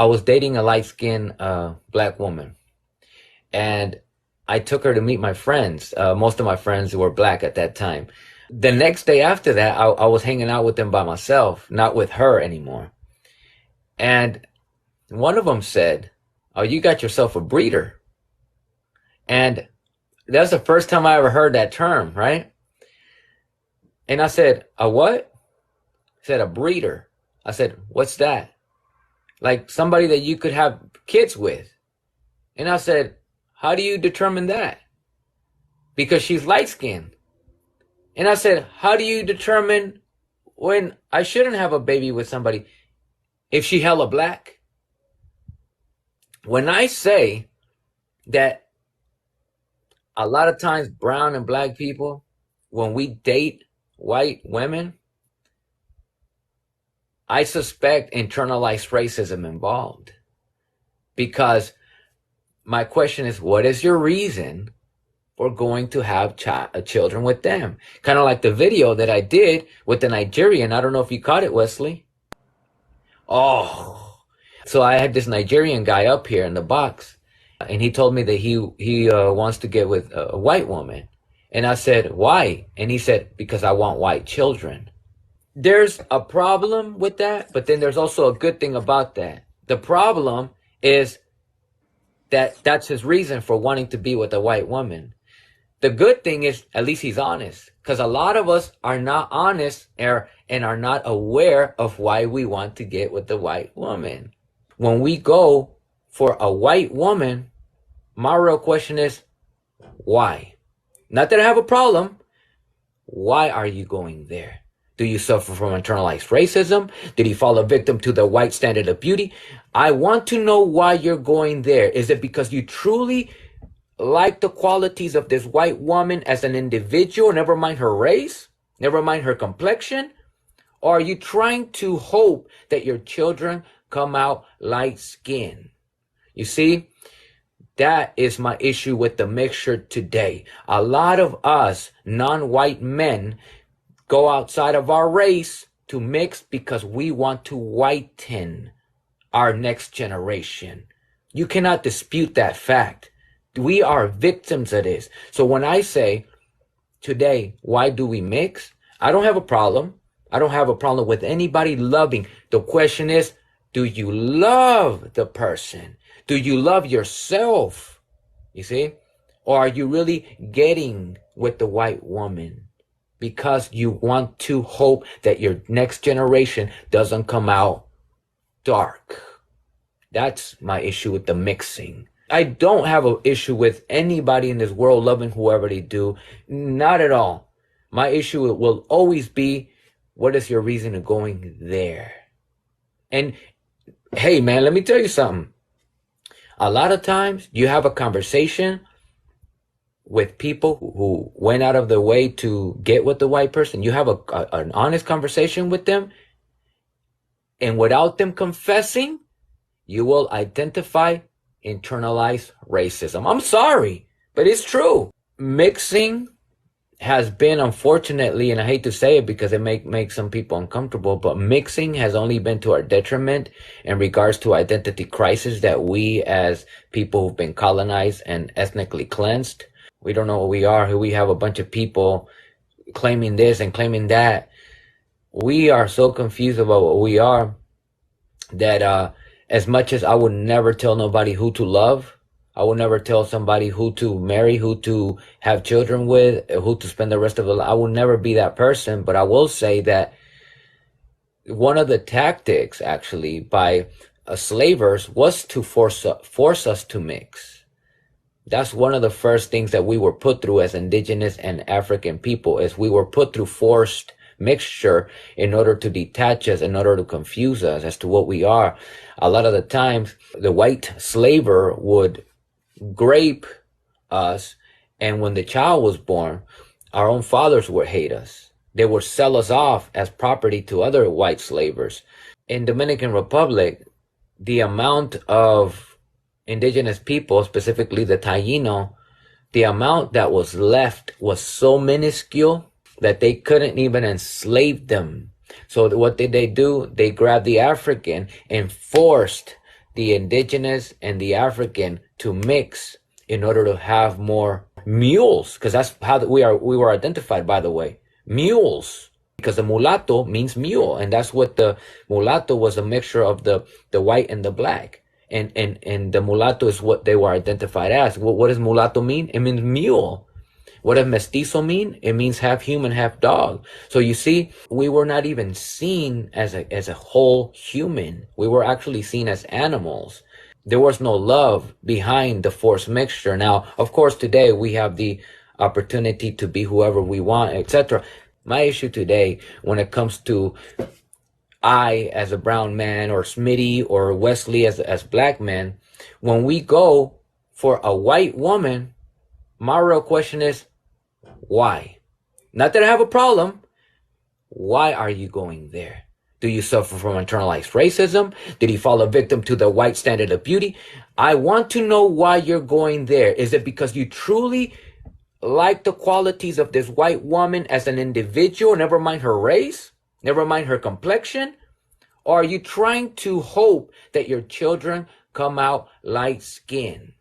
I was dating a light-skinned black woman, and I took her to meet my friends. Most of my friends were black at that time. The next day after that, I was hanging out with them by myself, not with her anymore. And one of them said, "Oh, you got yourself a breeder." And that's the first time I ever heard that term, right? And I said, "A what?" He said, "A breeder." I said, "What's that?" Like somebody that you could have kids with. And I said, "How do you determine that?" Because she's light skinned. And I said, "How do you determine when I shouldn't have a baby with somebody if she hella black?" When I say that a lot of times brown and black people, when we date white women, I suspect internalized racism involved. Because my question is, what is your reason for going to have children with them? Kind of like the video that I did with the Nigerian. I don't know if you caught it, Wesley. Oh, so I had this Nigerian guy up here in the box, and he told me that he wants to get with a white woman. And I said, "Why?" And he said, "Because I want white children." There's a problem with that, but then there's also a good thing about that. The problem is that that's his reason for wanting to be with a white woman. The good thing is at least he's honest, because a lot of us are not honest and are not aware of why we want to get with the white woman. When we go for a white woman, my real question is, why? Not that I have a problem. Why are you going there? Do you suffer from internalized racism? Did you fall a victim to the white standard of beauty? I want to know why you're going there. Is it because you truly like the qualities of this white woman as an individual, never mind her race, never mind her complexion? Or are you trying to hope that your children come out light skinned? You see, that is my issue with the mixture today. A lot of us non-white men go outside of our race to mix because we want to whiten our next generation. You cannot dispute that fact. We are victims of this. So when I say today, why do we mix? I don't have a problem. I don't have a problem with anybody loving. The question is, do you love the person? Do you love yourself? You see? Or are you really getting with the white woman because you want to hope that your next generation doesn't come out dark? That's my issue with the mixing. I don't have an issue with anybody in this world loving whoever they do. Not at all. My issue will always be, what is your reason of going there? And hey, man, let me tell you something. A lot of times you have a conversation with people who went out of their way to get with the white person. You have an honest conversation with them, and without them confessing, you will identify internalized racism. I'm sorry, but it's true. Mixing has been, unfortunately, and I hate to say it because it make some people uncomfortable, but mixing has only been to our detriment in regards to identity crisis that we as people who've been colonized and ethnically cleansed, we don't know what we are. We have a bunch of people claiming this and claiming that. We are so confused about what we are that as much as I would never tell nobody who to love, I will never tell somebody who to marry, who to have children with, who to spend the rest of their life. I will never be that person. But I will say that one of the tactics, actually, by slavers was to force us to mix. That's one of the first things that we were put through as indigenous and African people, is we were put through forced mixture in order to detach us, in order to confuse us as to what we are. A lot of the times, the white slaver would grape us, and when the child was born, our own fathers would hate us. They would sell us off as property to other white slavers. In Dominican Republic, the amount of indigenous people, specifically the Taino, the amount that was left was so minuscule that they couldn't even enslave them. So what did they do? They grabbed the African and forced the indigenous and the African to mix in order to have more mules, because that's how we were identified, by the way, mules, because the mulatto means mule, and that's what the mulatto was, a mixture of the white and the black, and the mulatto is what they were identified as. What does mulatto mean? It means mule. What does mestizo mean? It means half human, half dog. So you see, we were not even seen as a whole human. We were actually seen as animals. There was no love behind the forced mixture. Now, of course, today we have the opportunity to be whoever we want, etc. My issue today, when it comes to I as a brown man, or Smitty or Wesley as black men, when we go for a white woman, my real question is, why? Not that I have a problem. Why are you going there? Do you suffer from internalized racism? Did he fall a victim to the white standard of beauty? I want to know why you're going there. Is it because you truly like the qualities of this white woman as an individual, never mind her race, never mind her complexion? Or are you trying to hope that your children come out light skinned?